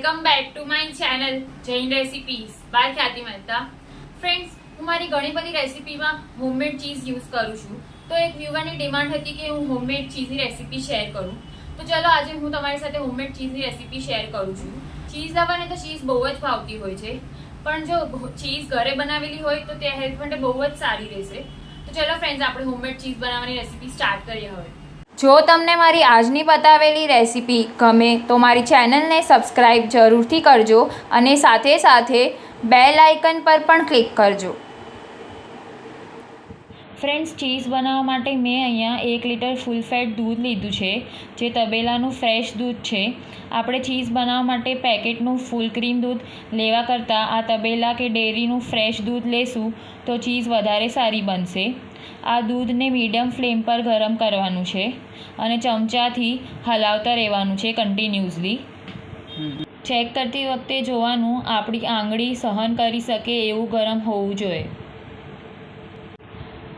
Welcome back to my channel Jain recipes by Khyati Mehta. Friends, હું મારી ઘણી બધી રેસિપીમાં હોમમેડ ચીઝ યુઝ કરું છું. તો એક વ્યુઅરની ડિમાન્ડ હતી કે હું હોમમેડ ચીઝની રેસિપી શેર કરું. તો ચલો આજે હું તમારી સાથે હોમમેડ ચીઝની રેસિપી શેર કરું છું. ચીઝ લવરને તો ચીઝ બહુ જ ભાવતી હોય છે, પણ જો ચીઝ ઘરે બનાવેલી હોય તો તે હેલ્થ માટે બહુ જ સારી રહેશે. તો ચલો ફ્રેન્ડ્સ, આપણે હોમમેડ ચીઝ બનાવવાની રેસિપી સ્ટાર્ટ કરીએ હવે. જો તમને મારી આજની બતાવેલી રેસિપી ગમે તો મારી ચેનલને સબસ્ક્રાઈબ જરૂરથી કરજો અને સાથે સાથે બેલ આઇકન પર પણ ક્લિક કરજો. ફ્રેન્ડ્સ, ચીઝ બનાવવા માટે મેં અહીંયા 1 લીટર ફૂલ ફેટ દૂધ લીધું છે, જે તબેલાનું ફ્રેશ દૂધ છે. આપણે ચીઝ બનાવવા માટે પેકેટનું ફૂલ ક્રીમ દૂધ લેવા કરતાં આ તબેલા કે ડેરીનું ફ્રેશ દૂધ લેશું તો ચીઝ વધારે સારી બનશે. આ દૂધને મીડિયમ ફ્લેમ પર ગરમ કરવાનું છે અને ચમચાથી હલાવતા રહેવાનું છે કન્ટિન્યુઅસલી. ચેક કરતી વખતે જોવાનું આપણી આંગળી સહન કરી શકે એવું ગરમ હોવું જોઈએ.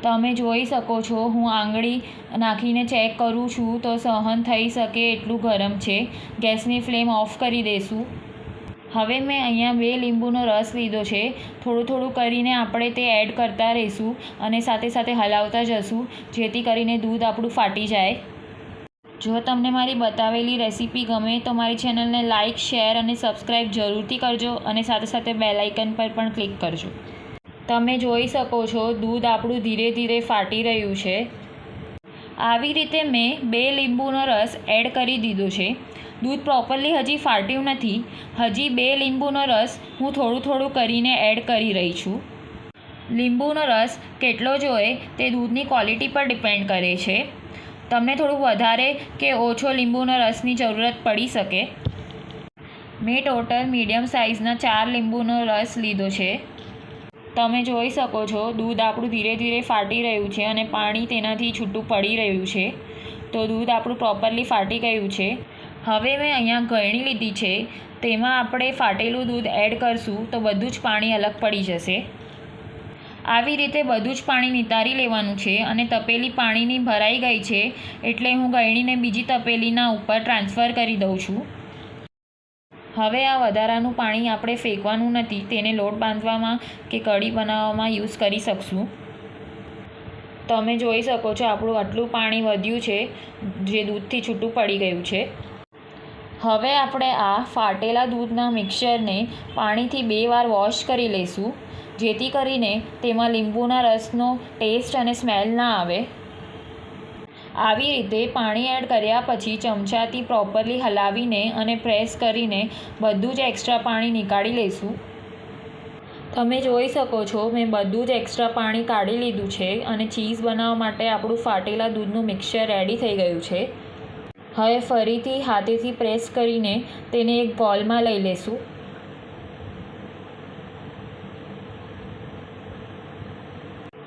તમે જોઈ શકો છો, હું આંગળી નાખીને ચેક કરું છું તો સહન થઈ શકે એટલું ગરમ છે. ગેસની ફ્લેમ ઓફ કરી દઈશું. હવે મેં અહીંયા 2 લીંબુનો રસ લીધો છે. થોડું થોડું કરીને આપણે તે એડ કરતા રહીશું અને સાથે સાથે હલાવતા જશું, જેથી કરીને દૂધ આપણું ફાટી જાય. જો તમને મારી બતાવેલી રેસિપી ગમે તો મારી ચેનલને લાઇક, શેર અને સબસ્ક્રાઈબ જરૂરથી કરજો અને સાથે સાથે બેલ આઇકન પર પણ ક્લિક કરજો. તમે જોઈ શકો છો, દૂધ આપણું ધીરે ધીરે ફાટી રહ્યું છે. આવી રીતે મેં 2 લીંબુનો રસ એડ કરી દીધો છે. દૂધ પ્રોપરલી હજી ફાટ્યું નથી. હજી 2 લીંબુનો રસ હું થોડું થોડું કરીને એડ કરી રહી છું. લીંબુનો રસ કેટલો જોઈએ તે દૂધની ક્વોલિટી પર ડિપેન્ડ કરે છે. તમને થોડું વધારે કે ઓછો લીંબુનો રસની જરૂરત પડી શકે. મેં ટોટલ મીડિયમ સાઇઝના 4 લીંબુનો રસ લીધો છે. તમે જોઈ શકો છો, દૂધ આપણું ધીરે ધીરે ફાટી રહ્યું છે અને પાણી તેનાથી છૂટું પડી રહ્યું છે. તો દૂધ આપણું પ્રોપરલી ફાટી ગયું છે. હવે મેં અહીંયા ગળણી લીધી છે, તેમાં આપણે ફાટેલું દૂધ એડ કરશું તો બધું જ પાણી અલગ પડી જશે. આવી રીતે બધું જ પાણી નિતારી લેવાનું છે અને તપેલી પાણીની ભરાઈ ગઈ છે એટલે હું ગળણીને બીજી તપેલીના ઉપર ટ્રાન્સફર કરી દઉં છું. હવે આ વધારાનું પાણી આપણે ફેંકવાનું નથી, તેને લોટ બાંધવામાં કે કઢી બનાવવામાં યુઝ કરી શકશું. તમે જોઈ શકો છો, આપણું આટલું પાણી વધ્યું છે જે દૂધથી છૂટું પડી ગયું છે. હવે આપણે આ ફાટેલા દૂધના મિક્સરને પાણીથી 2 વાર વોશ કરી લઈશું, જેથી કરીને તેમાં લીંબુના રસનો ટેસ્ટ અને સ્મેલ ના આવે. આવી રીતે પાણી એડ કર્યા પછી ચમચાથી પ્રોપરલી હલાવીને અને પ્રેસ કરીને બધું જ એક્સ્ટ્રા પાણી નીકાળી લઈશું. તમે જોઈ શકો છો, મેં બધું જ એક્સ્ટ્રા પાણી કાઢી લીધું છે અને ચીઝ બનાવવા માટે આપણું ફાટેલા દૂધનું મિક્સર રેડી થઈ ગયું છે. હવે ફરીથી હાથેથી પ્રેસ કરીને તેને એક બોલમાં લઈ લઈશું.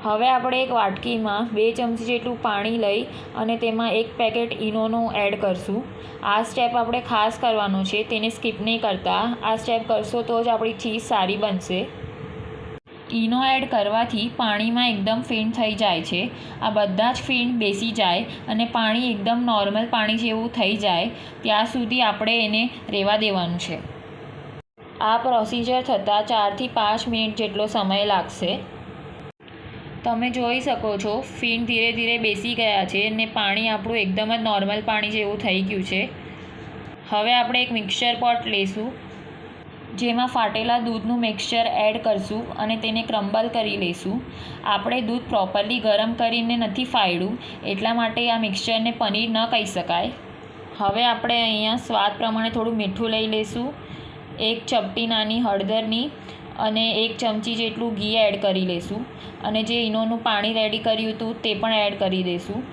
હવે આપણે એક વાટકીમાં 2 ચમચી જેટલું પાણી લઈ અને તેમાં 1 પેકેટ ઈનોનું એડ કરશું. આ સ્ટેપ આપણે ખાસ કરવાનો છે, તેને સ્કીપ નહીં કરતા. આ સ્ટેપ કરશો તો જ આપણી ચીઝ સારી બનશે. ઈનો એડ કરવાથી પાણીમાં એકદમ ફીણ થઈ જાય છે. આ બધા જ ફીણ બેસી જાય અને પાણી એકદમ નોર્મલ પાણી જેવું થઈ જાય ત્યાં સુધી આપણે એને રહેવા દેવાનું છે. આ પ્રોસિજર થતાં 4 થી 5 મિનિટ જેટલો સમય લાગશે. તમે જોઈ શકો છો, ફીણ ધીરે ધીરે બેસી ગયા છે અને પાણી આપણું એકદમ જ નોર્મલ પાણી જેવું થઈ ગયું છે. હવે આપણે એક મિક્સર પોટ લઈશું, જેમાં ફાટેલા દૂધનું મિક્સચર એડ કરશું અને તેને ક્રમ્બલ કરી લઈશું. આપણે દૂધ પ્રોપરલી ગરમ કરીને નથી ફાડ્યું, એટલા માટે આ મિક્સચરને પનીર ન કહી શકાય. હવે આપણે અહીંયા સ્વાદ પ્રમાણે થોડું મીઠું લઈ લઈશું, 1 ચપટી નાની હળદરની અને 1 ચમચી જેટલું ઘી એડ કરી લઈશું અને જે ઈનોનું પાણી રેડી કર્યું હતું તે પણ એડ કરી દઈશું.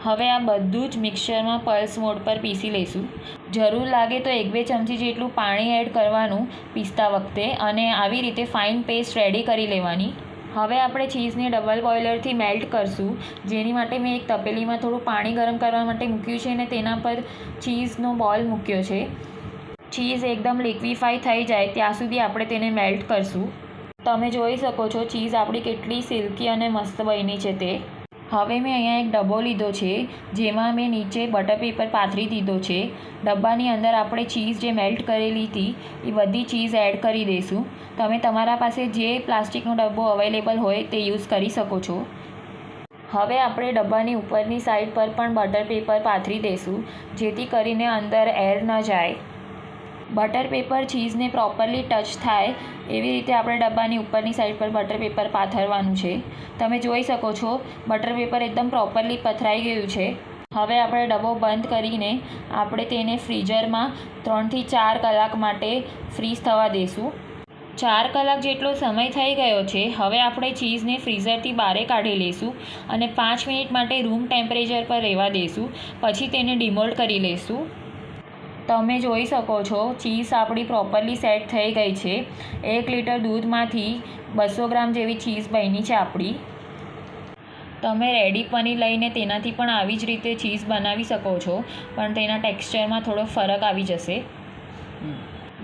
હવે આ બધું જ મિક્સરમાં પલ્સ મોડ પર પીસી લઈશું. જરૂર લાગે તો 1-2 ચમચી જેટલું પાણી એડ કરવાનું પીસતા વખતે અને આવી રીતે ફાઇન પેસ્ટ રેડી કરી લેવાની. હવે આપણે ચીઝને ડબલ બોઇલરથી મેલ્ટ કરશું, જેની માટે મેં એક તપેલીમાં થોડું પાણી ગરમ કરવા માટે મૂક્યું છે અને તેના પર ચીઝનો બોલ મૂક્યો છે. ચીઝ એકદમ લિક્વિફાઈ થઈ જાય ત્યાં સુધી આપણે તેને મેલ્ટ કરશું. તમે જોઈ શકો છો, ચીઝ આપણી કેટલી સિલ્કી અને મસ્ત બની છે તે. હવે મેં અહીંયા એક ડબ્બો લીધો છે, જેમાં મેં નીચે બટર પેપર પાથરી દીધો છે. ડબ્બાની અંદર આપણે ચીઝ જે મેલ્ટ કરેલી હતી એ બધી ચીઝ એડ કરી દઈશું. તમે તમારા પાસે જે પ્લાસ્ટિકનો ડબ્બો અવેલેબલ હોય તે યુઝ કરી શકો છો. હવે આપણે ડબ્બાની ઉપરની સાઈડ પર પણ બટર પેપર પાથરી દઈશું, જેથી કરીને અંદર એર ન જાય. બટર પેપર ચીઝને પ્રોપરલી ટચ થાય એવી રીતે આપણે ડબ્બાની ઉપરની સાઈડ પર બટર પેપર પાથરવાનું છે. તમે જોઈ શકો છો બટર પેપર એકદમ પ્રોપરલી પથરાઈ ગયું છે. હવે આપણે ડબ્બો બંધ કરીને આપણે તેને ફ્રીઝરમાં 3 થી 4 કલાક માટે ફ્રીઝ થવા દઈશું. 4 કલાક જેટલો સમય થઈ ગયો છે. હવે આપણે ચીઝને ફ્રીઝરથી બહાર કાઢી લઈશું અને 5 મિનિટ માટે રૂમ ટેમ્પરેચર પર રહેવા દઈશું. પછી તેને ડિમોલ્ડ કરી લઈશું. તમે જોઈ શકો છો ચીઝ આપણી પ્રોપરલી સેટ થઈ ગઈ છે. 1 લીટર દૂધમાંથી 200 ગ્રામ જેવી ચીઝ બની છે આપણી. તમે રેડી પનીર લઈને તેનાથી પણ આવી જ રીતે ચીઝ બનાવી શકો છો, પણ તેના ટેક્સચરમાં થોડો ફરક આવી જશે.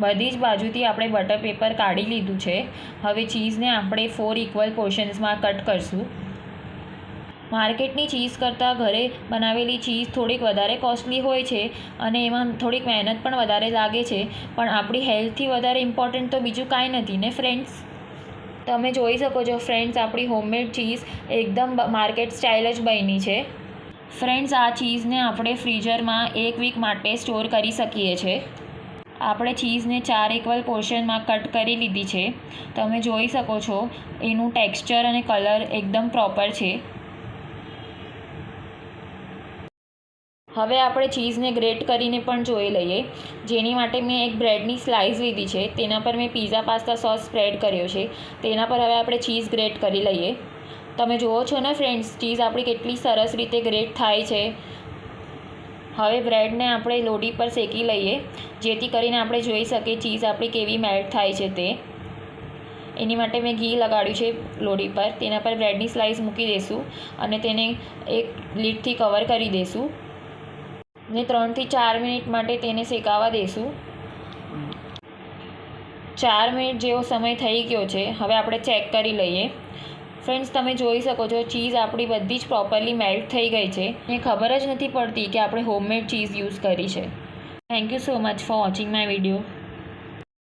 બધી જ બાજુથી આપણે બટર પેપર કાઢી લીધું છે. હવે ચીઝને આપણે 4 ઇક્વલ પોર્શન્સમાં કટ કરશું. માર્કેટની ચીઝ કરતાં ઘરે બનાવેલી ચીઝ થોડીક વધારે કોસ્ટલી હોય છે અને એમાં થોડીક મહેનત પણ વધારે લાગે છે, પણ આપણી હેલ્થથી વધારે ઇમ્પોર્ટન્ટ તો બીજું કાંઈ નથી ને ફ્રેન્ડ્સ. તમે જોઈ શકો છો ફ્રેન્ડ્સ, આપણી હોમમેડ ચીઝ એકદમ માર્કેટ સ્ટાઇલ જ બની છે. ફ્રેન્ડ્સ, આ ચીઝને આપણે ફ્રીઝરમાં 1 વીક માટે સ્ટોર કરી શકીએ છીએ. આપણે ચીઝને 4 ઇક્વલ પોર્શનમાં કટ કરી લીધી છે. તમે જોઈ શકો છો એનું ટેક્સચર અને કલર એકદમ પ્રોપર છે. હવે આપણે ચીઝને ગ્રેટ કરીને પણ જોઈ લઈએ, જેની માટે મેં એક બ્રેડની સ્લાઇસ લીધી છે. તેના પર મેં પીઝા પાસ્તા સોસ સ્પ્રેડ કર્યો છે. તેના પર હવે આપણે ચીઝ ગ્રેટ કરી લઈએ. તમે જુઓ છો ને ફ્રેન્ડ્સ, ચીઝ આપણી કેટલી સરસ રીતે ગ્રેટ થાય છે. હવે બ્રેડને આપણે લોઢી પર શેકી લઈએ, જેથી કરીને આપણે જોઈ શકીએ ચીઝ આપણી કેવી મેલ્ટ થાય છે તે. એની માટે મેં ઘી લગાડ્યું છે લોઢી પર. તેના પર બ્રેડની સ્લાઇસ મૂકી દઈશું અને તેને એક લીડથી કવર કરી દઈશું ને 3 થી 4 મિનિટ માટે તેને શેકાવા દઈશું. 4 મિનિટ જેવો સમય થઈ ગયો છે. હવે આપણે ચેક કરી લઈએ. ફ્રેન્ડ્સ, તમે જોઈ શકો છો ચીઝ આપણી બધી જ પ્રોપરલી મેલ્ટ થઈ ગઈ છે. એ ખબર જ નથી પડતી કે આપણે હોમમેડ ચીઝ યુઝ કરી છે. Thank you so much for watching my video.